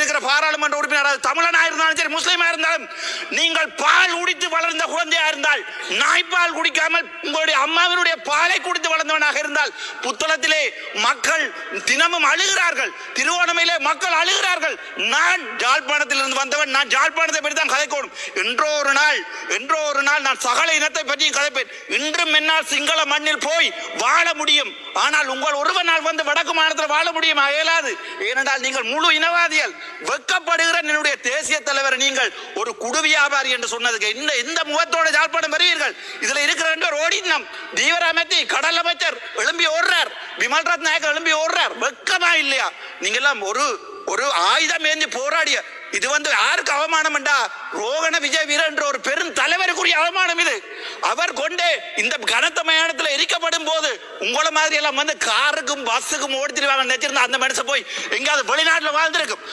இருக்கிற பாராளுமன்ற உறுப்பினர் தமிழனாக இருந்தாலும் சரி முஸ்லீமா இருந்தாலும் நீங்கள் பால் குடித்து வளர்ந்த குழந்தையா இருந்தால் நாய்ப்பால் குடிக்காமல் உங்களுடைய அம்மாவினுடைய பாலை குடித்து வளர்ந்தவனாக இருந்தால் புத்தளத்திலே மக்கள் தினமும் அழுகிறார்கள், திருவோணமையிலே மக்கள் அழுகிறார்கள். நான் யாழ்ப்பாணத்தில் இருந்து வந்தவன், நான் யாழ்ப்பாணத்தை பற்றி தான் கதைக்கணும். என்றோ ஒரு நாள் நான் சகல இனத்தை பற்றியும் கதைப்பேன். இன்றும் என்னால் சிங்கள மண்ணில் போய் வாழ முடியும். ஆனால் உங்கள் ஒருவனால் வந்து வடக்கு மாநிலத்தில் வாழ முடியுமா? இயலாது. ஏனென்றால் நீங்கள் முழு இனவாதிகள். வெட்கப்படுகிற என்னுடைய தேசிய தலைவர் நீங்கள் ஒரு குடு வியாபாரி என்று சொன்னதுக்கு இந்த முகத்தோட யாழ்ப்பாணம் வருவீர்கள். இதுல இருக்கிற ஓடினம் தீவிரமைத்தி கடல் அமைச்சர் எழும்பி ஓடுறார், விமல் ரத்நாயக் எழும்பி ஓடுறார். வெட்கமா இல்லையா? நீங்க எல்லாம் ஒரு ஆயுதம் ஏந்தி போராடிய இது யாருக்கு அவமானம் என்றா ரோகண விஜய் வீரர் என்ற ஒரு பெரும் தலைவருக்குரிய அவமானம் இது. அவர் கொண்டே இந்த கனத்த மயானத்தில் எரிக்கப்படும் போது உங்களை மாதிரி எல்லாம் காருக்கும் பஸ்ஸுக்கும் ஓடித்திருவாங்க நினைச்சிருந்தா அந்த மனுஷன் போய் எங்காவது வெளிநாட்டில் வாழ்ந்திருக்கும்.